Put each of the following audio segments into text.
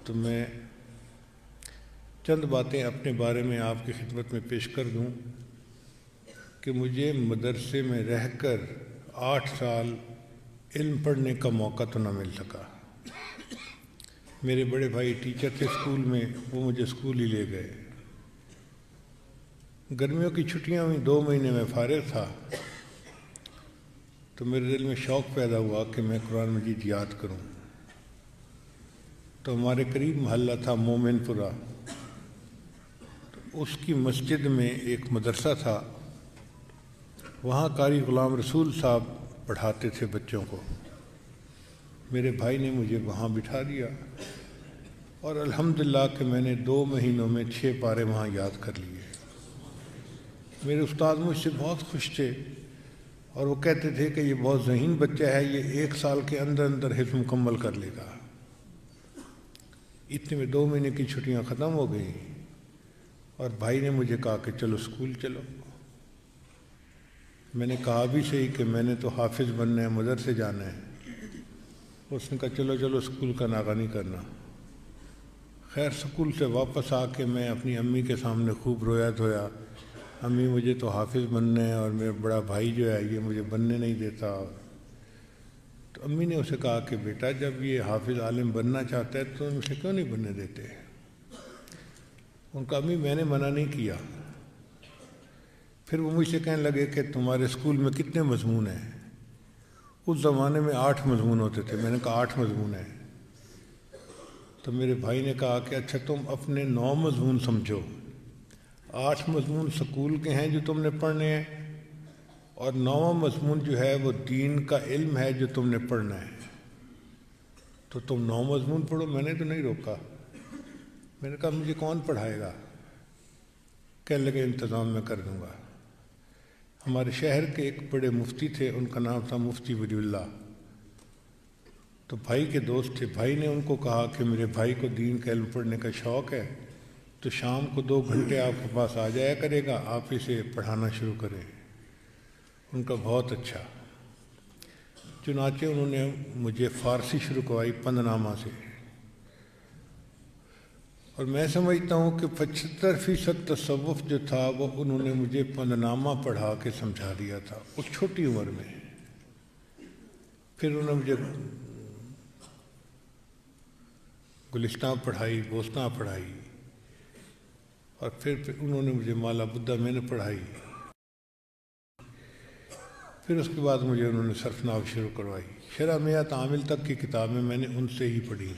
تو میں چند باتیں اپنے بارے میں آپ کی خدمت میں پیش کر دوں کہ مجھے مدرسے میں رہ کر 8 سال علم پڑھنے کا موقع تو نہ مل سکا۔ میرے بڑے بھائی ٹیچر تھے اسکول میں، وہ مجھے اسکول ہی لے گئے۔ گرمیوں کی چھٹیاں ہوئیں، 2 مہینے میں فارغ تھا، تو میرے دل میں شوق پیدا ہوا کہ میں قرآن مجید یاد کروں۔ تو ہمارے قریب محلہ تھا مومن پورہ، تو اس کی مسجد میں ایک مدرسہ تھا، وہاں قاری غلام رسول صاحب پڑھاتے تھے بچوں کو۔ میرے بھائی نے مجھے وہاں بٹھا دیا اور الحمدللہ کہ میں نے 2 مہینوں میں 6 پارے وہاں یاد کر لیے۔ میرے استاد مجھ سے بہت خوش تھے اور وہ کہتے تھے کہ یہ بہت ذہین بچہ ہے، یہ 1 سال کے اندر اندر حفظ مکمل کر لے گا۔ اتنے میں 2 مہینے کی چھٹیاں ختم ہو گئیں اور بھائی نے مجھے کہا کہ چلو اسکول چلو۔ میں نے کہا بھی صحیح کہ میں نے تو حافظ بننا ہے، مدرسے جانا ہے۔ اس نے کہا چلو چلو اسکول کا ناغہ نہیں کرنا۔ خیر اسکول سے واپس آ کے میں اپنی امی کے سامنے خوب رویا دھویا، امی مجھے تو حافظ بننا ہے اور میرا بڑا بھائی جو ہے یہ مجھے بننے نہیں دیتا۔ تو امی نے اسے کہا کہ بیٹا جب یہ حافظ عالم بننا چاہتا ہے تو اسے کیوں نہیں بننے دیتے؟ ان کا امی میں نے منع نہیں کیا۔ پھر وہ مجھ سے کہنے لگے کہ تمہارے اسکول میں کتنے مضمون ہیں؟ اس زمانے میں 8 مضمون ہوتے تھے۔ میں نے کہا 8 مضمون ہیں۔ تو میرے بھائی نے کہا کہ اچھا تم اپنے 9 مضمون سمجھو، 8 مضمون سکول کے ہیں جو تم نے پڑھنے ہیں اور 9واں مضمون جو ہے وہ دین کا علم ہے جو تم نے پڑھنا ہے، تو تم 9 مضمون پڑھو۔ میں نے تو نہیں روکا۔ میں نے کہا مجھے کون پڑھائے گا؟ کہنے لگے انتظام میں کر دوں گا۔ ہمارے شہر کے ایک بڑے مفتی تھے، ان کا نام تھا مفتی ولی اللہ، تو بھائی کے دوست تھے۔ بھائی نے ان کو کہا کہ میرے بھائی کو دین کا علم پڑھنے کا شوق ہے، تو شام کو 2 گھنٹے آپ کے پاس آ جایا کرے گا، آپ اسے پڑھانا شروع کریں۔ ان کا بہت اچھا۔ چنانچہ انہوں نے مجھے فارسی شروع کروائی 5 نامہ سے، اور میں سمجھتا ہوں کہ 75% تصوف جو تھا وہ انہوں نے مجھے 5 نامہ پڑھا کے سمجھا دیا تھا اس چھوٹی عمر میں۔ پھر انہوں نے مجھے گلستان پڑھائی، بوستان پڑھائی، اور پھر انہوں نے مجھے مالا بدھا میں نے پڑھائی۔ پھر اس کے بعد مجھے انہوں نے صرف نحو شروع کروائی۔ شرح میات عامل تک کی کتابیں میں نے ان سے ہی پڑھی۔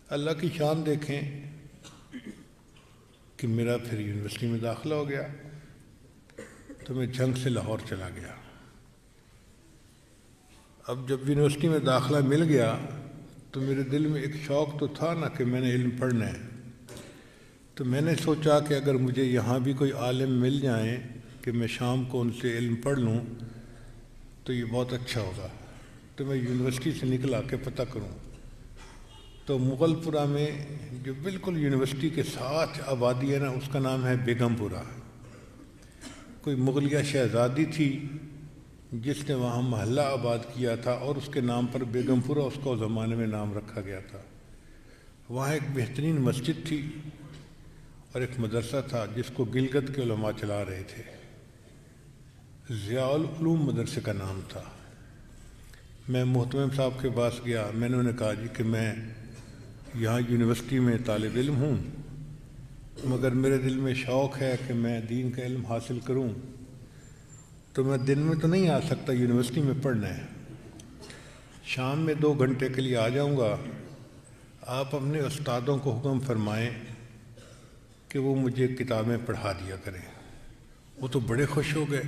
اللہ کی شان دیکھیں کہ میرا پھر یونیورسٹی میں داخلہ ہو گیا، تو میں جھنگ سے لاہور چلا گیا۔ اب جب یونیورسٹی میں داخلہ مل گیا تو میرے دل میں ایک شوق تو تھا نا کہ میں نے علم پڑھنا ہے، تو میں نے سوچا کہ اگر مجھے یہاں بھی کوئی عالم مل جائیں کہ میں شام کو ان سے علم پڑھ لوں تو یہ بہت اچھا ہوگا۔ تو میں یونیورسٹی سے نکلا کہ پتہ کروں، تو مغل پورہ میں جو بالکل یونیورسٹی کے ساتھ آبادی ہے نا، اس کا نام ہے بیگم پورہ۔ کوئی مغلیہ شہزادی تھی جس نے وہاں محلہ آباد کیا تھا اور اس کے نام پر بیگم پورہ اس کو زمانے میں نام رکھا گیا تھا۔ وہاں ایک بہترین مسجد تھی اور ایک مدرسہ تھا جس کو گلگت کے علماء چلا رہے تھے، ضیاء العلوم مدرسے کا نام تھا۔ میں محتمم صاحب کے پاس گیا، میں نے انہیں کہا جی کہ میں یہاں یونیورسٹی میں طالب علم ہوں، مگر میرے دل میں شوق ہے کہ میں دین کا علم حاصل کروں، تو میں دن میں تو نہیں آ سکتا، یونیورسٹی میں پڑھنا ہے، شام میں 2 گھنٹے کے لیے آ جاؤں گا۔ آپ اپنے استادوں کو حکم فرمائیں کہ وہ مجھے کتابیں پڑھا دیا کریں۔ وہ تو بڑے خوش ہو گئے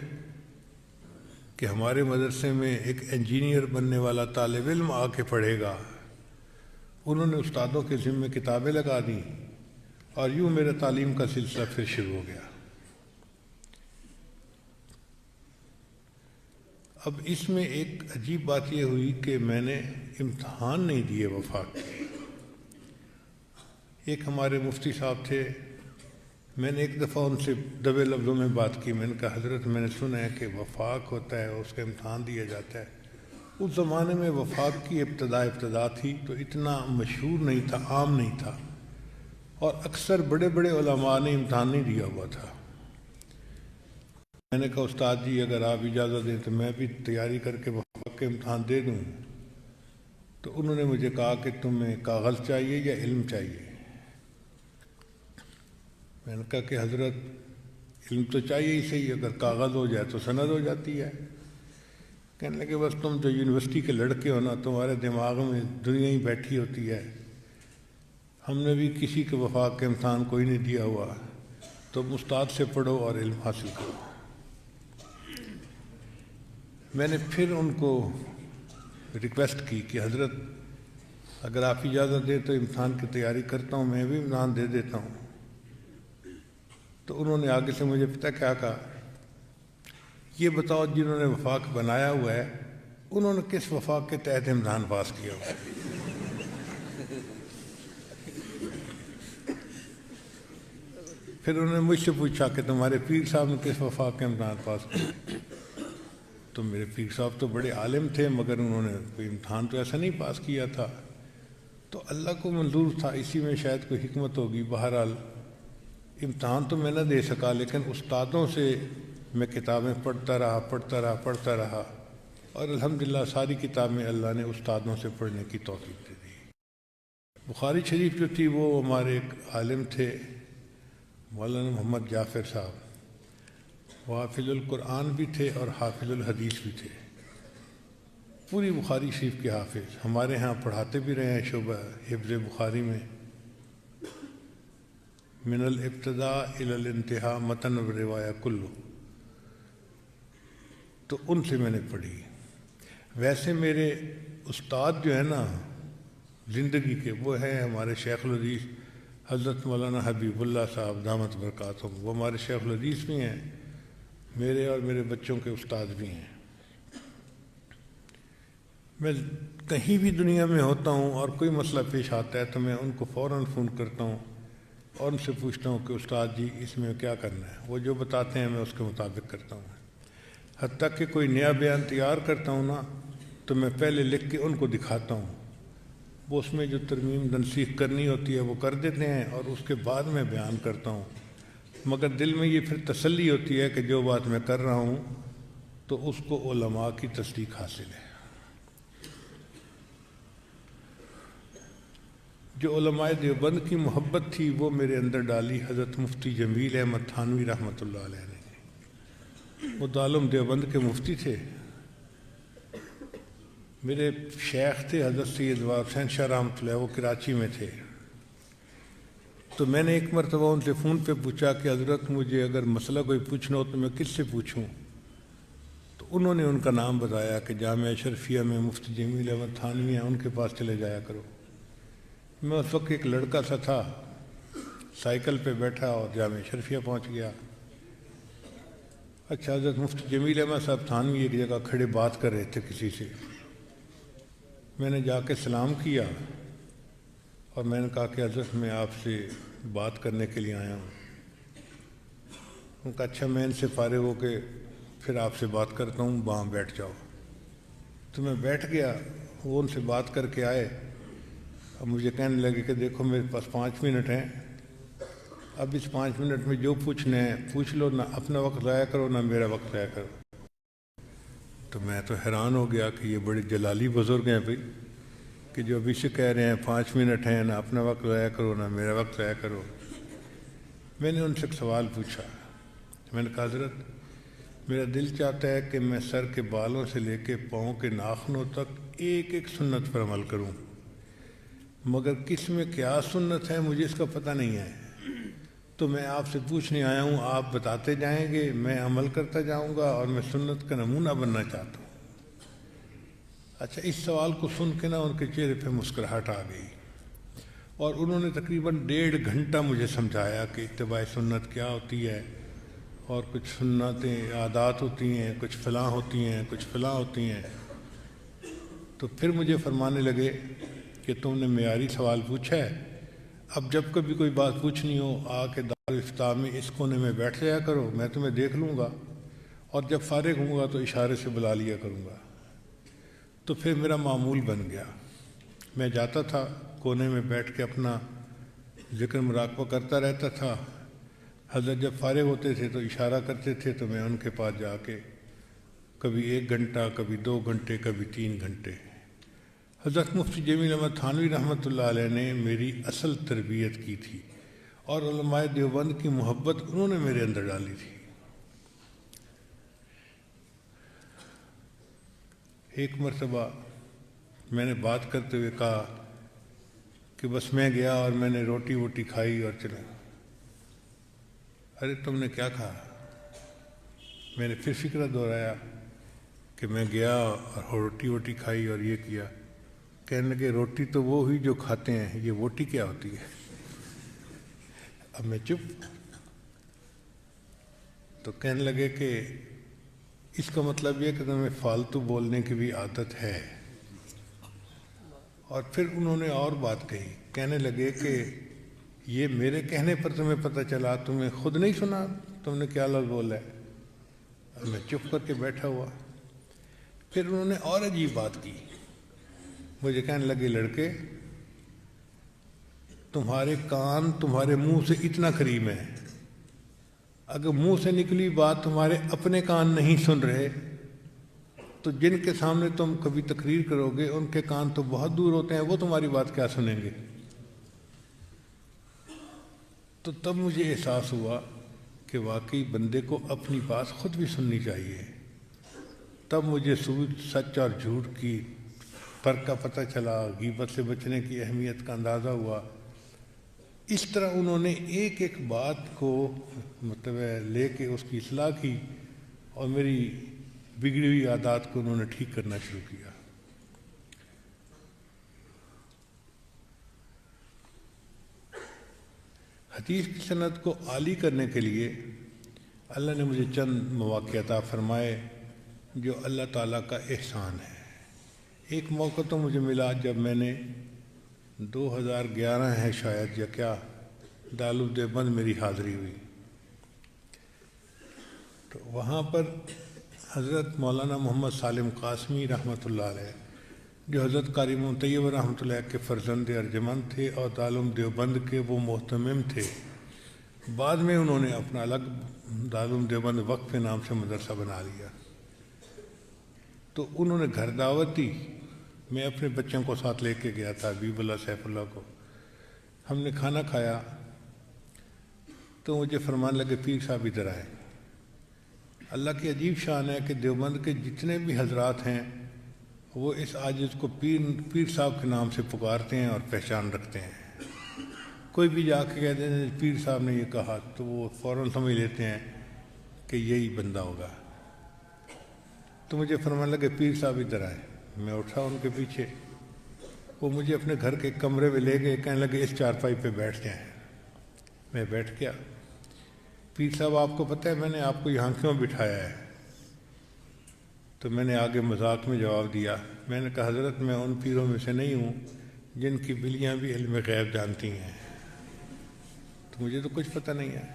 کہ ہمارے مدرسے میں ایک انجینئر بننے والا طالب علم آ کے پڑھے گا۔ انہوں نے استادوں کے ذمے کتابیں لگا دیں اور یوں میرا تعلیم کا سلسلہ پھر شروع ہو گیا۔ اب اس میں ایک عجیب بات یہ ہوئی کہ میں نے امتحان نہیں دیے وفاق کے۔ ایک ہمارے مفتی صاحب تھے، میں نے ایک دفعہ ان سے دبے لفظوں میں بات کی، میں نے کہا حضرت میں نے سنا ہے کہ وفاق ہوتا ہے، اس کا امتحان دیا جاتا ہے۔ اس زمانے میں وفاق کی ابتدا تھی تو اتنا مشہور نہیں تھا، عام نہیں تھا، اور اکثر بڑے بڑے علماء نے امتحان نہیں دیا ہوا تھا۔ میں نے کہا استاد جی اگر آپ اجازت دیں تو میں بھی تیاری کر کے وفاق کے امتحان دے دوں۔ تو انہوں نے مجھے کہا کہ تمہیں کاغذ چاہیے یا علم چاہیے؟ میں نے کہا کہ حضرت علم تو چاہیے ہی صحیح، اگر کاغذ ہو جائے تو سند ہو جاتی ہے۔ کہنے لگے بس تم جو یونیورسٹی کے لڑکے ہو نا، تمہارے دماغ میں دنیا ہی بیٹھی ہوتی ہے، ہم نے بھی کسی کے وفاق کے امتحان کوئی نہیں دیا ہوا، تم استاد سے پڑھو اور علم حاصل کرو۔ میں نے پھر ان کو ریکویسٹ کی کہ حضرت اگر آپ اجازت دیں تو امتحان کی تیاری کرتا ہوں، میں بھی امتحان دے دیتا ہوں۔ تو انہوں نے آگے سے مجھے پتہ کیا کہا، یہ بتاؤ جنہوں نے وفاق بنایا ہوا ہے انہوں نے کس وفاق کے تحت امتحان پاس کیا ہوا ہے؟ پھر انہوں نے مجھ سے پوچھا کہ تمہارے پیر صاحب نے کس وفاق کے امتحان پاس کیا؟ تو میرے پیر صاحب تو بڑے عالم تھے مگر انہوں نے کوئی امتحان تو ایسا نہیں پاس کیا تھا۔ تو اللہ کو منظور تھا، اسی میں شاید کوئی حکمت ہوگی۔ بہرحال امتحان تو میں نہ دے سکا، لیکن استادوں سے میں کتابیں پڑھتا رہا اور الحمدللہ ساری کتابیں اللہ نے استادوں سے پڑھنے کی توفیق دے دی۔ بخاری شریف جو تھی وہ ہمارے ایک عالم تھے مولانا محمد جعفر صاحب، وہ حافظ القرآن بھی تھے اور حافظ الحدیث بھی تھے، پوری بخاری شریف کے حافظ، ہمارے ہاں پڑھاتے بھی رہے ہیں شعبہ حفظ بخاری میں، من الابتداء الی الانتہاء متن و روایہ کلو، تو ان سے میں نے پڑھی۔ ویسے میرے استاد جو ہے نا زندگی کے، وہ ہیں ہمارے شیخ الحدیث حضرت مولانا حبیب اللہ صاحب دامت برکاتہم، وہ ہمارے شیخ الحدیث بھی ہیں، میرے اور میرے بچوں کے استاد بھی ہیں۔ میں کہیں بھی دنیا میں ہوتا ہوں اور کوئی مسئلہ پیش آتا ہے تو میں ان کو فوراً فون کرتا ہوں اور ان سے پوچھتا ہوں کہ استاد جی اس میں کیا کرنا ہے، وہ جو بتاتے ہیں میں اس کے مطابق کرتا ہوں۔ حتیٰ کہ کوئی نیا بیان تیار کرتا ہوں نا تو میں پہلے لکھ کے ان کو دکھاتا ہوں، وہ اس میں جو ترمیم تنسیخ کرنی ہوتی ہے وہ کر دیتے ہیں اور اس کے بعد میں بیان کرتا ہوں، مگر دل میں یہ پھر تسلی ہوتی ہے کہ جو بات میں کر رہا ہوں تو اس کو علماء کی تصدیق حاصل ہے۔ جو علماء دیوبند کی محبت تھی وہ میرے اندر ڈالی حضرت مفتی جمیل احمد تھانوی رحمۃ اللہ علیہ نے، وہ دارالعلوم دیوبند کے مفتی تھے۔ میرے شیخ تھے حضرت سید وہاب حسین شاہ رحمۃ اللہ، وہ کراچی میں تھے۔ تو میں نے ایک مرتبہ ان سے فون پہ پوچھا کہ حضرت مجھے اگر مسئلہ کوئی پوچھنا ہو تو میں کس سے پوچھوں؟ تو انہوں نے ان کا نام بتایا کہ جامعہ اشرفیہ میں مفتی جمیل احمد تھانوی ہیں، ان کے پاس چلے جایا کرو۔ میں اس وقت ایک لڑکا سا تھا، سائیکل پہ بیٹھا اور جامعہ اشرفیہ پہنچ گیا۔ اچھا، حضرت مفتی جمیل احمد صاحب تھانوی ایک جگہ کھڑے بات کر رہے تھے کسی سے، میں نے جا کے سلام کیا اور میں نے کہا کہ حضرت میں آپ سے بات کرنے کے لیے آیا ہوں۔ ان کا اچھا میں ان سے فارغ ہو کے پھر آپ سے بات کرتا ہوں، وہاں بیٹھ جاؤ۔ تو میں بیٹھ گیا، وہ ان سے بات کر کے آئے، اب مجھے کہنے لگے کہ دیکھو میرے پاس 5 منٹ ہیں، اب اس 5 منٹ میں جو پوچھنا ہے پوچھ لو، نہ اپنا وقت ضائع کرو نہ میرا وقت ضائع کرو۔ تو میں تو حیران ہو گیا کہ یہ بڑے جلالی بزرگ ہیں بھائی، کہ جو ابھی سے کہہ رہے ہیں 5 منٹ ہیں، نہ اپنا وقت ضائع کرو نہ میرا وقت ضائع کرو۔ میں نے ان سے ایک سوال پوچھا، میں نے کہا حضرت میرا دل چاہتا ہے کہ میں سر کے بالوں سے لے کے پاؤں کے ناخنوں تک ایک ایک سنت پر عمل کروں، مگر کس میں کیا سنت ہے مجھے اس کا پتہ نہیں ہے، تو میں آپ سے پوچھنے آیا ہوں، آپ بتاتے جائیں گے، میں عمل کرتا جاؤں گا اور میں سنت کا نمونہ بننا چاہتا ہوں۔ اچھا، اس سوال کو سن کے نا ان کے چہرے پہ مسکراہٹ آ گئی اور انہوں نے تقریباً 1.5 گھنٹہ مجھے سمجھایا کہ اتباع سنت کیا ہوتی ہے، اور کچھ سنتیں عادات ہوتی ہیں، کچھ فلاں ہوتی ہیں، کچھ فلاں ہوتی ہیں۔ تو پھر مجھے فرمانے لگے کہ تم نے معیاری سوال پوچھا ہے، اب جب کبھی کوئی بات پوچھنی ہو آ کے دارالافتاء میں اس کونے میں بیٹھ جایا کرو، میں تمہیں دیکھ لوں گا اور جب فارغ ہوں گا تو اشارے سے بلا لیا کروں گا۔ تو پھر میرا معمول بن گیا، میں جاتا تھا کونے میں بیٹھ کے اپنا ذکر مراقبہ کرتا رہتا تھا۔ حضرت جب فارغ ہوتے تھے تو اشارہ کرتے تھے تو میں ان کے پاس جا کے کبھی 1 گھنٹہ، کبھی 2 گھنٹے، کبھی 3 گھنٹے۔ حضرت مفتی جمیل احمد تھانوی رحمۃ اللہ علیہ نے میری اصل تربیت کی تھی اور علماء دیوبند کی محبت انہوں نے میرے اندر ڈالی تھی۔ ایک مرتبہ میں نے بات کرتے ہوئے کہا کہ بس میں گیا اور میں نے روٹی ووٹی کھائی اور چلا۔ ارے تم نے کیا کہا؟ میں نے پھر فکرہ دہرایا کہ میں گیا اور روٹی ووٹی کھائی اور یہ کیا۔ کہنے لگے روٹی تو وہ ہوئی جو کھاتے ہیں، یہ ووٹی کیا ہوتی ہے؟ اب میں چپ۔ تو کہنے لگے کہ اس کا مطلب یہ کہ تمہیں فالتو بولنے کی بھی عادت ہے۔ اور پھر انہوں نے اور بات کہی، کہنے لگے کہ یہ میرے کہنے پر تمہیں پتہ چلا، تمہیں خود نہیں سنا تم نے کیا لفظ بولا ہے؟ اب میں چپ کر کے بیٹھا ہوا۔ پھر انہوں نے اور عجیب بات کی، مجھے کہنے لگے لڑکے تمہارے کان تمہارے منہ سے اتنا قریب ہیں، اگر منہ سے نکلی بات تمہارے اپنے کان نہیں سن رہے تو جن کے سامنے تم کبھی تقریر کرو گے ان کے کان تو بہت دور ہوتے ہیں، وہ تمہاری بات کیا سنیں گے؟ تو تب مجھے احساس ہوا کہ واقعی بندے کو اپنی بات خود بھی سننی چاہیے۔ تب مجھے سچ اور جھوٹ کی فرق کا پتہ چلا، غیبت سے بچنے کی اہمیت کا اندازہ ہوا۔ اس طرح انہوں نے ایک ایک بات کو مطلب لے کے اس کی اصلاح کی اور میری بگڑی ہوئی عادات کو انہوں نے ٹھیک کرنا شروع کیا۔ حدیث کی سند کو عالی کرنے کے لیے اللہ نے مجھے چند مواقع عطا فرمائے جو اللہ تعالیٰ کا احسان ہے۔ ایک موقع تو مجھے ملا جب میں نے 2011 ہے شاید یا کیا، دارالعلوم دیوبند میری حاضری ہوئی، تو وہاں پر حضرت مولانا محمد سالم قاسمی رحمۃ اللہ علیہ جو حضرت قاری طیب رحمۃ اللہ کے فرزند ارجمند تھے اور دارالعلوم دیوبند کے وہ محتمم تھے، بعد میں انہوں نے اپنا الگ دارالعلوم دیوبند وقف نام سے مدرسہ بنا لیا۔ تو انہوں نے گھر دعوت دی، میں اپنے بچوں کو ساتھ لے کے گیا تھا، حبیب اللہ سیف اللہ کو۔ ہم نے کھانا کھایا تو مجھے فرمان لگے پیر صاحب ادھر آئے۔ اللہ کی عجیب شان ہے کہ دیوبند کے جتنے بھی حضرات ہیں وہ اس عاجز کو پیر صاحب کے نام سے پکارتے ہیں اور پہچان رکھتے ہیں۔ کوئی بھی جا کے کہتے ہیں پیر صاحب نے یہ کہا تو وہ فوراً سمجھ لیتے ہیں کہ یہی بندہ ہوگا۔ تو مجھے فرمان لگے پیر صاحب ادھر آئے۔ میں اٹھا ان کے پیچھے، وہ مجھے اپنے گھر کے کمرے میں لے گئے، کہنے لگے اس چارپائی پہ بیٹھ جائیں۔ میں بیٹھ گیا۔ پیر صاحب آپ کو پتہ ہے میں نے آپ کو یہاں کیوں بٹھایا ہے؟ تو میں نے آگے مذاق میں جواب دیا، میں نے کہا حضرت میں ان پیروں میں سے نہیں ہوں جن کی بلیاں بھی علم غیب جانتی ہیں، تو مجھے تو کچھ پتہ نہیں ہے۔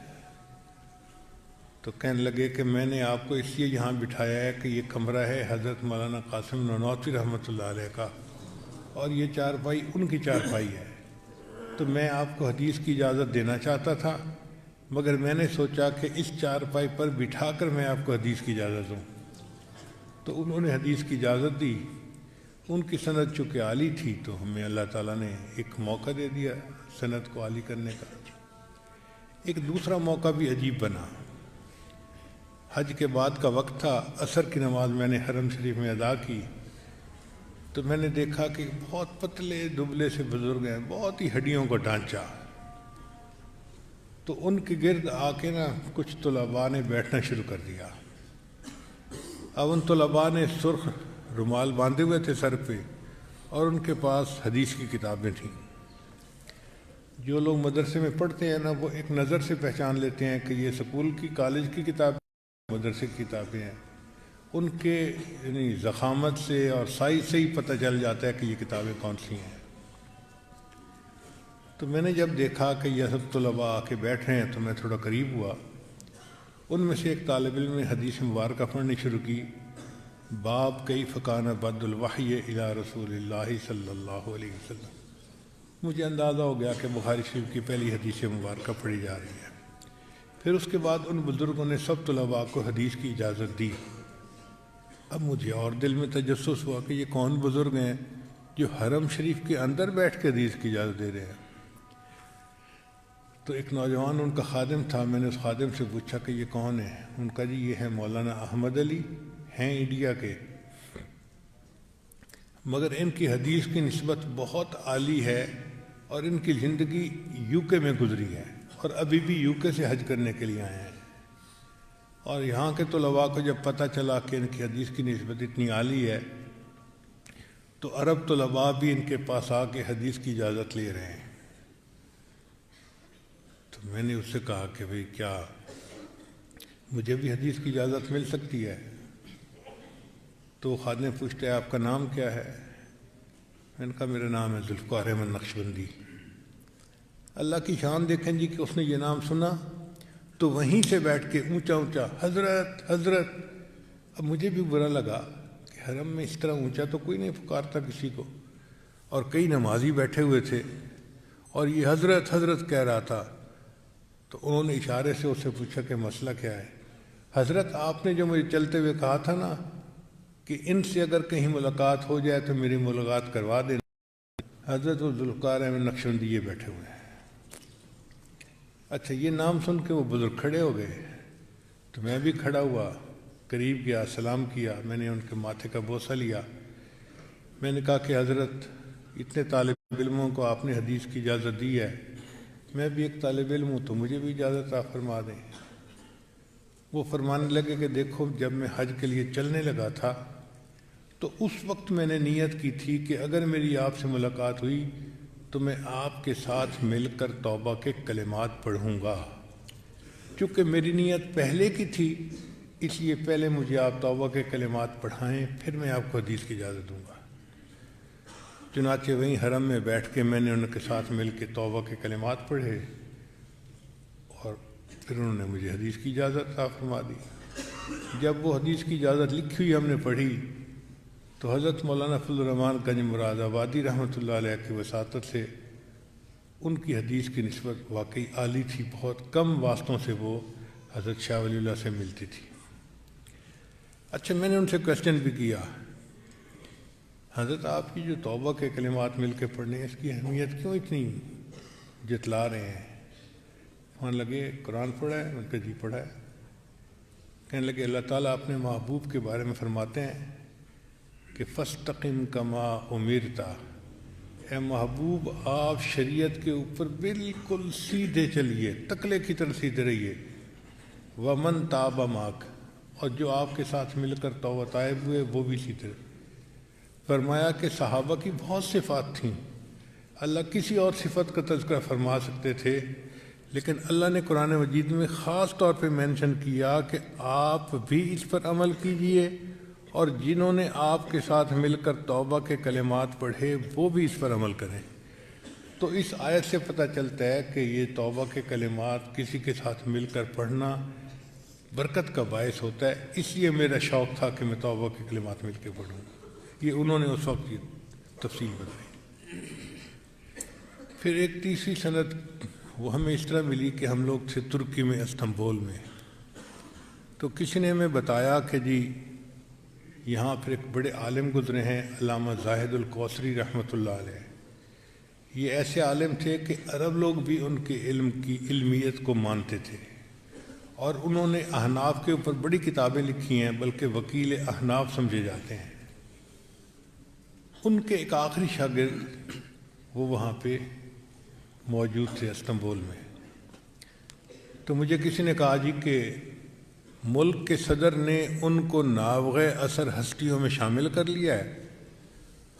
تو کہنے لگے کہ میں نے آپ کو اس لیے یہاں بٹھایا ہے کہ یہ کمرہ ہے حضرت مولانا قاسم نانوتوی رحمۃ اللہ علیہ کا اور یہ چارپائی ان کی چارپائی ہے، تو میں آپ کو حدیث کی اجازت دینا چاہتا تھا مگر میں نے سوچا کہ اس چارپائی پر بٹھا کر میں آپ کو حدیث کی اجازت دوں۔ تو انہوں نے حدیث کی اجازت دی۔ ان کی سند چونکہ عالی تھی تو ہمیں اللہ تعالیٰ نے ایک موقع دے دیا سند کو عالی کرنے کا۔ ایک دوسرا موقع بھی عجیب بنا۔ حج کے بعد کا وقت تھا، عصر کی نماز میں نے حرم شریف میں ادا کی تو میں نے دیکھا کہ بہت پتلے دبلے سے بزرگ ہیں، بہت ہی ہڈیوں کا ڈھانچہ۔ تو ان کے گرد آ کے کچھ طلباء نے بیٹھنا شروع کر دیا۔ اب ان طلباء نے سرخ رومال باندھے ہوئے تھے سر پہ اور ان کے پاس حدیث کی کتابیں تھیں۔ جو لوگ مدرسے میں پڑھتے ہیں وہ ایک نظر سے پہچان لیتے ہیں کہ یہ سکول کی کالج کی کتابیں مدرسے کی کتابیں ہیں، ان کے یعنی ضخامت سے اور سائز سے ہی پتہ چل جاتا ہے کہ یہ کتابیں کون سی ہیں۔ تو میں نے جب دیکھا کہ یہ سب طلباء آ کے بیٹھ رہے ہیں تو میں تھوڑا قریب ہوا۔ ان میں سے ایک طالب علم نے حدیث مبارکہ پڑھنی شروع کی باب کیف کان بدء الوحی الی رسول اللہ صلی اللہ علیہ وسلم۔ مجھے اندازہ ہو گیا کہ بخاری شریف کی پہلی حدیث مبارکہ پڑھی جا رہی ہے۔ پھر اس کے بعد ان بزرگوں نے سب طلباء کو حدیث کی اجازت دی۔ اب مجھے اور دل میں تجسس ہوا کہ یہ کون بزرگ ہیں جو حرم شریف کے اندر بیٹھ کے حدیث کی اجازت دے رہے ہیں۔ تو ایک نوجوان ان کا خادم تھا، میں نے اس خادم سے پوچھا کہ یہ کون ہے؟ ان کا جی یہ ہے مولانا احمد علی، ہیں انڈیا کے، مگر ان کی حدیث کی نسبت بہت عالی ہے اور ان کی زندگی یو کے میں گزری ہے اور ابھی بھی یو کے سے حج کرنے کے لیے آئے ہیں۔ اور یہاں کے طلباء کو جب پتہ چلا کہ ان کی حدیث کی نسبت اتنی عالی ہے تو عرب طلباء بھی ان کے پاس آ کے حدیث کی اجازت لے رہے ہیں۔ تو میں نے اس سے کہا کہ بھئی کیا مجھے بھی حدیث کی اجازت مل سکتی ہے؟ تو خادم پوچھتے ہیں آپ کا نام کیا ہے؟ میں نے کہا میرا نام ہے ذوالفقار احمد نقشبندی۔ اللہ کی شان دیکھیں جی کہ اس نے یہ نام سنا تو وہیں سے بیٹھ کے اونچا اونچا حضرت حضرت۔ اب مجھے بھی برا لگا کہ حرم میں اس طرح اونچا تو کوئی نہیں پکارتا کسی کو، اور کئی نمازی بیٹھے ہوئے تھے اور یہ حضرت حضرت کہہ رہا تھا۔ تو انہوں نے اشارے سے اس سے پوچھا کہ مسئلہ کیا ہے؟ حضرت آپ نے جو مجھے چلتے ہوئے کہا تھا نا کہ ان سے اگر کہیں ملاقات ہو جائے تو میری ملاقات کروا دینا۔ حضرت ذوالفقار احمد نقشبندی یہ بیٹھے ہوئے ہیں۔ اچھا، یہ نام سن کے وہ بزرگ کھڑے ہو گئے تو میں بھی کھڑا ہوا، قریب گیا، سلام کیا، میں نے ان کے ماتھے کا بوسہ لیا۔ میں نے کہا کہ حضرت اتنے طالب علموں کو آپ نے حدیث کی اجازت دی ہے، میں بھی ایک طالب علم ہوں تو مجھے بھی اجازت آپ فرما دیں۔ وہ فرمانے لگے کہ دیکھو جب میں حج کے لیے چلنے لگا تھا تو اس وقت میں نے نیت کی تھی کہ اگر میری آپ سے ملاقات ہوئی تو میں آپ کے ساتھ مل کر توبہ کے کلمات پڑھوں گا۔ چونکہ میری نیت پہلے کی تھی اس لیے پہلے مجھے آپ توبہ کے کلمات پڑھائیں، پھر میں آپ کو حدیث کی اجازت دوں گا۔ چنانچہ وہیں حرم میں بیٹھ کے میں نے ان کے ساتھ مل کے توبہ کے کلمات پڑھے اور پھر انہوں نے مجھے حدیث کی اجازت عطا فرما دی۔ جب وہ حدیث کی اجازت لکھی ہوئی ہم نے پڑھی تو حضرت مولانا فضل الرحمان گنج مراد آبادی رحمۃ اللہ علیہ کی وساطت سے ان کی حدیث کی نسبت واقعی عالی تھی، بہت کم واسطوں سے وہ حضرت شاہ ولی اللہ سے ملتی تھی۔ اچھا، میں نے ان سے کویسچن بھی کیا، حضرت آپ کی جو توبہ کے کلمات مل کے پڑھنے ہیں اس کی اہمیت کیوں اتنی جتلا رہے ہیں؟ وہاں لگے قرآن پڑھا ہے؟ ان کا جی پڑھا ہے۔ کہنے لگے اللہ تعالیٰ اپنے محبوب کے بارے میں فرماتے ہیں کہ فاستقم کما امرت، اے محبوب آپ شریعت کے اوپر بالکل سیدھے چلیے، تکلے کی طرح سیدھے رہیے۔ ومن تاب معک، اور جو آپ کے ساتھ مل کر توبہ طائب ہوئے وہ بھی سیدھے۔ فرمایا کہ صحابہ کی بہت صفات تھیں، اللہ کسی اور صفت کا تذکرہ فرما سکتے تھے لیکن اللہ نے قرآن مجید میں خاص طور پہ مینشن کیا کہ آپ بھی اس پر عمل کیجئے اور جنہوں نے آپ کے ساتھ مل کر توبہ کے کلمات پڑھے وہ بھی اس پر عمل کریں۔ تو اس آیت سے پتہ چلتا ہے کہ یہ توبہ کے کلمات کسی کے ساتھ مل کر پڑھنا برکت کا باعث ہوتا ہے، اس لیے میرا شوق تھا کہ میں توبہ کے کلمات مل کے پڑھوں۔ یہ انہوں نے اس وقت کی تفصیل بتائی۔ پھر ایک تیسری سند وہ ہمیں اس طرح ملی کہ ہم لوگ تھے ترکی میں، استنبول میں، تو کسی نے ہمیں بتایا کہ جی یہاں پھر ایک بڑے عالم گزرے ہیں علامہ زاہد الکوثری رحمۃ اللہ علیہ۔ یہ ایسے عالم تھے کہ عرب لوگ بھی ان کے علم کی علمیت کو مانتے تھے اور انہوں نے احناف کے اوپر بڑی کتابیں لکھی ہیں، بلکہ وکیل احناف سمجھے جاتے ہیں۔ ان کے ایک آخری شاگرد وہ وہاں پہ موجود تھے استنبول میں۔ تو مجھے کسی نے کہا جی کہ ملک کے صدر نے ان کو نابغہ اثر ہستیوں میں شامل کر لیا ہے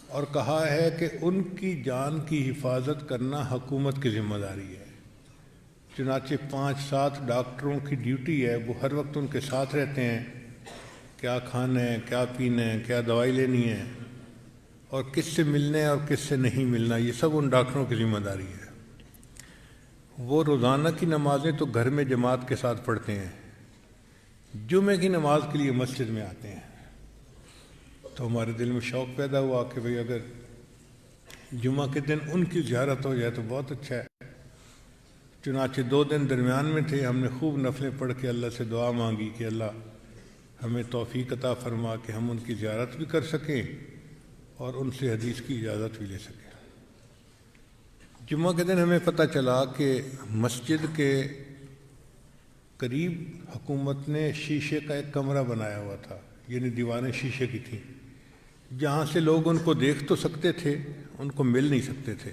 اور کہا ہے کہ ان کی جان کی حفاظت کرنا حکومت کی ذمہ داری ہے۔ چنانچہ 5-7 ڈاکٹروں کی ڈیوٹی ہے، وہ ہر وقت ان کے ساتھ رہتے ہیں، کیا کھانا ہے، کیا پینا ہے، کیا دوائی لینی ہے اور کس سے ملنا ہے اور کس سے نہیں ملنا، یہ سب ان ڈاکٹروں کی ذمہ داری ہے۔ وہ روزانہ کی نمازیں تو گھر میں جماعت کے ساتھ پڑھتے ہیں، جمعے کی نماز کے لیے مسجد میں آتے ہیں۔ تو ہمارے دل میں شوق پیدا ہوا کہ بھئی اگر جمعہ کے دن ان کی زیارت ہو جائے تو بہت اچھا ہے۔ چنانچہ 2 دن درمیان میں تھے، ہم نے خوب نفلیں پڑھ کے اللہ سے دعا مانگی کہ اللہ ہمیں توفیق عطا فرما کہ ہم ان کی زیارت بھی کر سکیں اور ان سے حدیث کی اجازت بھی لے سکیں۔ جمعہ کے دن ہمیں پتہ چلا کہ مسجد کے قریب حکومت نے شیشے کا ایک کمرہ بنایا ہوا تھا، یعنی دیواریں شیشے کی تھیں، جہاں سے لوگ ان کو دیکھ تو سکتے تھے، ان کو مل نہیں سکتے تھے۔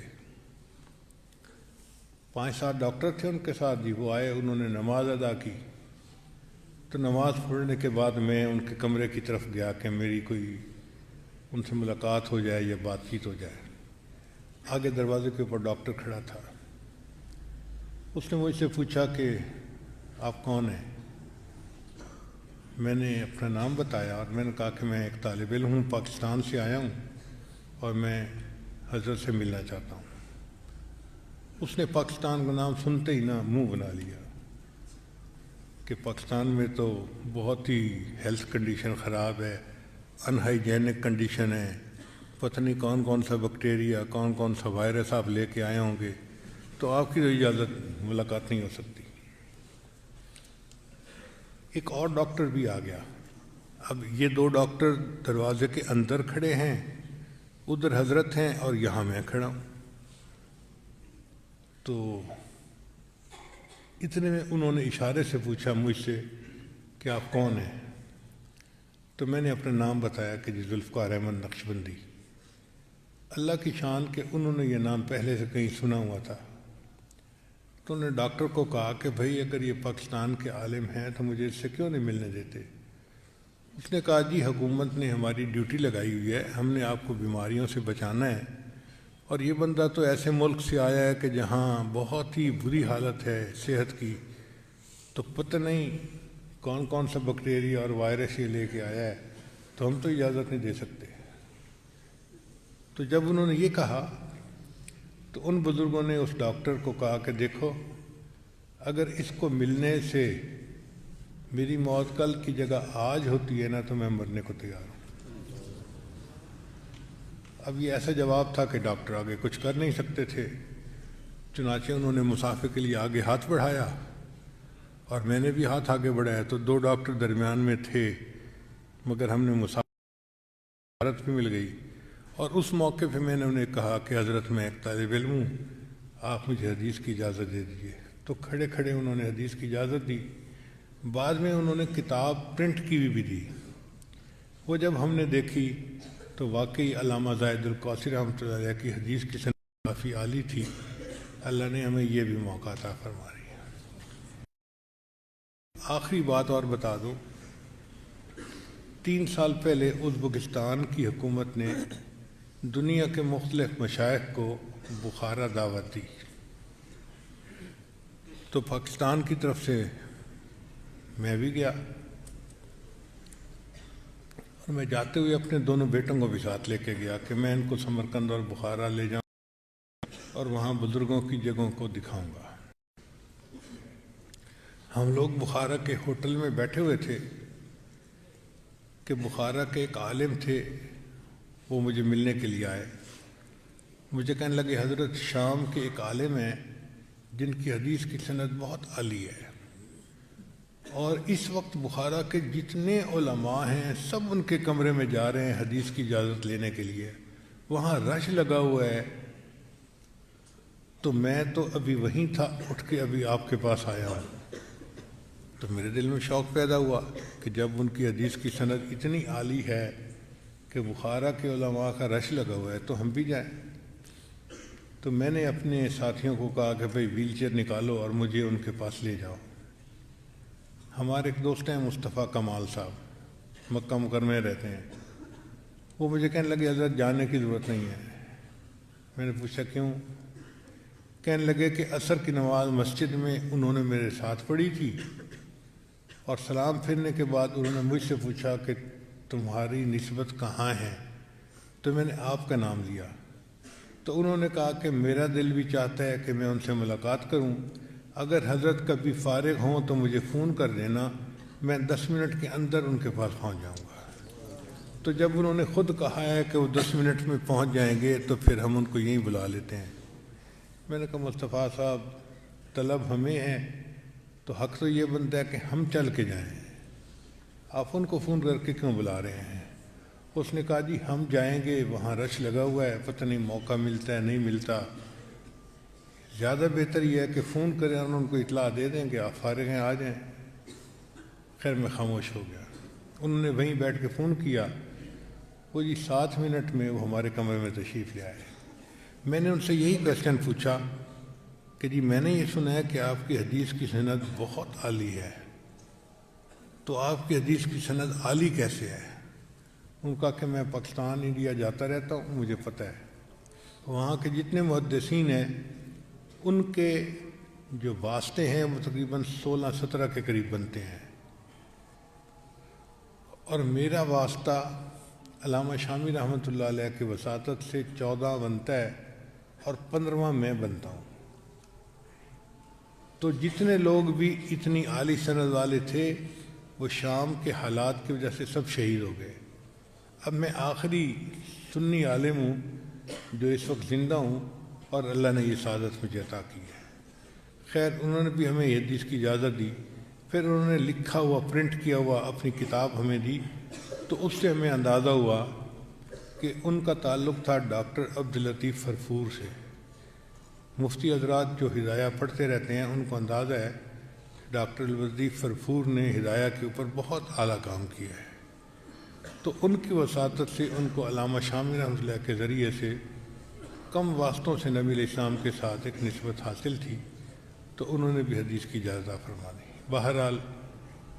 5-7 ڈاکٹر تھے ان کے ساتھ، جی وہ آئے، انہوں نے نماز ادا کی، تو نماز پڑھنے کے بعد میں ان کے کمرے کی طرف گیا کہ میری کوئی ان سے ملاقات ہو جائے یا بات چیت ہو جائے۔ آگے دروازے کے اوپر ڈاکٹر کھڑا تھا، اس نے مجھ سے پوچھا کہ آپ کون ہیں؟ میں نے اپنا نام بتایا اور میں نے کہا کہ میں ایک طالب علم ہوں، پاکستان سے آیا ہوں اور میں حضرت سے ملنا چاہتا ہوں۔ اس نے پاکستان کا نام سنتے ہی نا منہ بنا لیا کہ پاکستان میں تو بہت ہی ہیلتھ کنڈیشن خراب ہے، ان ہائیجینک کنڈیشن ہے، پتہ نہیں کون کون سا بیکٹیریا، کون کون سا وائرس آپ لے کے آئے ہوں گے، تو آپ کی تو اجازت ملاقات نہیں ہو سکتی۔ ایک اور ڈاکٹر بھی آ گیا۔ اب یہ 2 ڈاکٹر دروازے کے اندر کھڑے ہیں، ادھر حضرت ہیں اور یہاں میں کھڑا ہوں۔ تو اتنے میں انہوں نے اشارے سے پوچھا مجھ سے کہ آپ کون ہیں؟ تو میں نے اپنا نام بتایا کہ جی ذوالفقار احمد نقشبندی۔ اللہ کی شان کہ انہوں نے یہ نام پہلے سے کہیں سنا ہوا تھا۔ تو انہوں نے ڈاکٹر کو کہا کہ بھئی اگر یہ پاکستان کے عالم ہیں تو مجھے اس سے کیوں نہیں ملنے دیتے؟ اس نے کہا جی حکومت نے ہماری ڈیوٹی لگائی ہوئی ہے، ہم نے آپ کو بیماریوں سے بچانا ہے، اور یہ بندہ تو ایسے ملک سے آیا ہے کہ جہاں بہت ہی بری حالت ہے صحت کی، تو پتہ نہیں کون کون سا بیکٹیریا اور وائرس یہ لے کے آیا ہے، تو ہم تو اجازت نہیں دے سکتے۔ تو جب انہوں نے یہ کہا تو ان بزرگوں نے اس ڈاکٹر کو کہا کہ دیکھو اگر اس کو ملنے سے میری موت کل کی جگہ آج ہوتی ہے نا تو میں مرنے کو تیار ہوں۔ اب یہ ایسا جواب تھا کہ ڈاکٹر آگے کچھ کر نہیں سکتے تھے، چنانچہ انہوں نے مسافر کے لیے آگے ہاتھ بڑھایا اور میں نے بھی ہاتھ آگے بڑھایا، تو 2 ڈاکٹر درمیان میں تھے، مگر ہم نے مسافرت بھی مل گئی۔ اور اس موقع پہ میں نے انہیں کہا کہ حضرت میں ایک طالب علم ہوں، آپ مجھے حدیث کی اجازت دے دیجیے۔ تو کھڑے کھڑے انہوں نے حدیث کی اجازت دی۔ بعد میں انہوں نے کتاب پرنٹ کی بھی دی۔ وہ جب ہم نے دیکھی تو واقعی علامہ زاہد القوسی رحمۃ اللہ علیہ کی حدیث کی سند کافی عالی تھی۔ اللہ نے ہمیں یہ بھی موقع عطا فرما دیا۔ آخری بات اور بتا دوں، 3 سال پہلے ازبکستان کی حکومت نے دنیا کے مختلف مشائخ کو بخارا دعوت دی، تو پاکستان کی طرف سے میں بھی گیا، اور میں جاتے ہوئے اپنے دونوں بیٹوں کو بھی ساتھ لے کے گیا کہ میں ان کو سمرقند اور بخارا لے جاؤں اور وہاں بزرگوں کی جگہوں کو دکھاؤں گا۔ ہم لوگ بخارا کے ہوٹل میں بیٹھے ہوئے تھے کہ بخارا کے ایک عالم تھے، وہ مجھے ملنے کے لیے آئے۔ مجھے کہنے لگے حضرت شام کے ایک عالم ہیں جن کی حدیث کی سند بہت عالی ہے، اور اس وقت بخارا کے جتنے علماء ہیں سب ان کے کمرے میں جا رہے ہیں حدیث کی اجازت لینے کے لیے، وہاں رش لگا ہوا ہے۔ تو میں تو ابھی وہیں تھا، اٹھ کے ابھی آپ کے پاس آیا ہوں۔ تو میرے دل میں شوق پیدا ہوا کہ جب ان کی حدیث کی سند اتنی عالی ہے کہ بخارا کے علماء کا رش لگا ہوا ہے تو ہم بھی جائیں۔ تو میں نے اپنے ساتھیوں کو کہا کہ بھئی ویل چیئر نکالو اور مجھے ان کے پاس لے جاؤ۔ ہمارے ایک دوست ہیں مصطفیٰ کمال صاحب، مکہ مکرمہ میں رہتے ہیں، وہ مجھے کہنے لگے حضرت جانے کی ضرورت نہیں ہے۔ میں نے پوچھا کیوں؟ کہنے لگے کہ عصر کی نماز مسجد میں انہوں نے میرے ساتھ پڑھی تھی، اور سلام پھرنے کے بعد انہوں نے مجھ سے پوچھا کہ تمہاری نسبت کہاں ہے؟ تو میں نے آپ کا نام لیا۔ تو انہوں نے کہا کہ میرا دل بھی چاہتا ہے کہ میں ان سے ملاقات کروں، اگر حضرت کبھی فارغ ہوں تو مجھے فون کر دینا، میں 10 منٹ کے اندر ان کے پاس پہنچ جاؤں گا۔ تو جب انہوں نے خود کہا ہے کہ وہ 10 منٹ میں پہنچ جائیں گے تو پھر ہم ان کو یہیں بلا لیتے ہیں۔ میں نے کہا مصطفیٰ صاحب طلب ہمیں ہے تو حق تو یہ بنتا ہے کہ ہم چل کے جائیں، آپ ان کو فون کر کے کیوں بلا رہے ہیں؟ اس نے کہا جی ہم جائیں گے، وہاں رش لگا ہوا ہے، پتہ نہیں موقع ملتا ہے نہیں ملتا، زیادہ بہتر یہ ہے کہ فون کریں اور ان کو اطلاع دے دیں کہ آپ فارغ ہیں آ جائیں۔ خیر میں خاموش ہو گیا۔ انہوں نے وہیں بیٹھ کے فون کیا، وہ جی 7 منٹ میں وہ ہمارے کمرے میں تشریف لے آئے۔ میں نے ان سے یہی کویسچن پوچھا کہ جی میں نے یہ سنا ہے کہ آپ کی حدیث کی سند بہت عالی ہے، تو آپ کی حدیث کی سند عالی کیسے ہے؟ ان کا کہ میں پاکستان انڈیا جاتا رہتا ہوں، مجھے پتہ ہے وہاں کے جتنے محدثین ہیں ان کے جو واسطے ہیں وہ تقریباً 16-17 کے قریب بنتے ہیں، اور میرا واسطہ علامہ شامی رحمۃ اللہ علیہ کے وساطت سے 14 بنتا ہے اور 15واں میں بنتا ہوں۔ تو جتنے لوگ بھی اتنی عالی سند والے تھے وہ شام کے حالات کی وجہ سے سب شہید ہو گئے۔ اب میں آخری سنی عالم ہوں جو اس وقت زندہ ہوں اور اللہ نے یہ سعادت مجھے عطا کی ہے۔ خیر انہوں نے بھی ہمیں یہ حدیث کی اجازت دی، پھر انہوں نے لکھا ہوا پرنٹ کیا ہوا اپنی کتاب ہمیں دی، تو اس سے ہمیں اندازہ ہوا کہ ان کا تعلق تھا ڈاکٹر عبداللطیف فرفور سے۔ مفتی حضرات جو ہدایہ پڑھتے رہتے ہیں ان کو اندازہ ہے ڈاکٹر عبداللطیف فرفور نے ہدایہ کے اوپر بہت اعلیٰ کام کیا ہے، تو ان کی وساطت سے ان کو علامہ شامی رحمۃ اللہ کے ذریعے سے کم واسطوں سے نبی علیہ السلام کے ساتھ ایک نسبت حاصل تھی، تو انہوں نے بھی حدیث کی اجازت فرما دی۔ بہرحال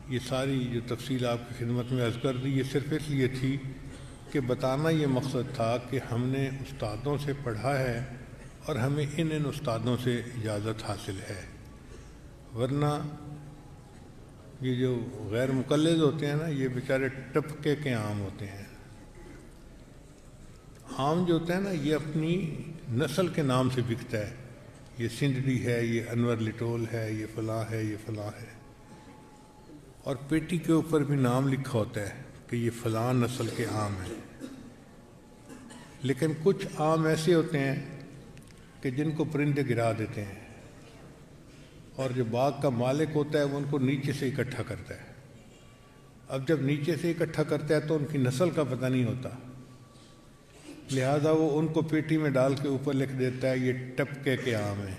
یہ ساری جو تفصیل آپ کی خدمت میں عرض کر دی یہ صرف اس لیے تھی کہ بتانا یہ مقصد تھا کہ ہم نے استادوں سے پڑھا ہے اور ہمیں ان استادوں سے اجازت حاصل ہے، ورنہ یہ جو غیر مقلد ہوتے ہیں نا یہ بیچارے ٹپکے کے عام ہوتے ہیں۔ عام جو ہوتا ہے نا یہ اپنی نسل کے نام سے بکتا ہے، یہ سندھڑی ہے، یہ انور لٹول ہے، یہ فلاں ہے، یہ فلاں ہے، اور پیٹی کے اوپر بھی نام لکھا ہوتا ہے کہ یہ فلاں نسل کے عام ہیں۔ لیکن کچھ عام ایسے ہوتے ہیں کہ جن کو پرندے گرا دیتے ہیں، اور جو باغ کا مالک ہوتا ہے وہ ان کو نیچے سے اکٹھا کرتا ہے۔ اب جب نیچے سے اکٹھا کرتا ہے تو ان کی نسل کا پتہ نہیں ہوتا، لہذا وہ ان کو پیٹی میں ڈال کے اوپر لکھ دیتا ہے یہ ٹپکے کے عام ہیں۔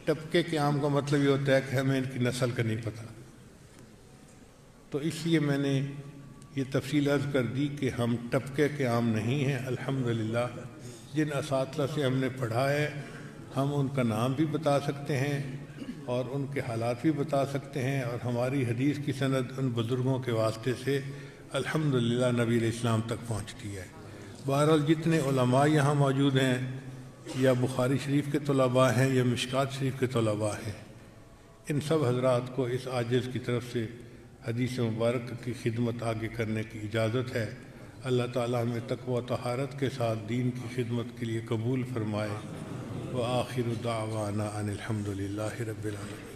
ٹپکے کے عام کا مطلب یہ ہوتا ہے کہ ہمیں ان کی نسل کا نہیں پتہ۔ تو اس لیے میں نے یہ تفصیل عرض کر دی کہ ہم ٹپکے کے عام نہیں ہیں۔ الحمدللہ جن اساتذہ سے ہم نے پڑھا ہے ہم ان کا نام بھی بتا سکتے ہیں اور ان کے حالات بھی بتا سکتے ہیں، اور ہماری حدیث کی سند ان بزرگوں کے واسطے سے الحمدللہ نبی علیہ السلام تک پہنچتی ہے۔ بہرحال جتنے علماء یہاں موجود ہیں، یا بخاری شریف کے طلباء ہیں یا مشکات شریف کے طلباء ہیں، ان سب حضرات کو اس عاجز کی طرف سے حدیث مبارک کی خدمت آگے کرنے کی اجازت ہے۔ اللہ تعالیٰ ہمیں تقوی و طہارت کے ساتھ دین کی خدمت کے لیے قبول فرمائے۔ وآخر دعوانا ان الحمد للہ رب العالمین۔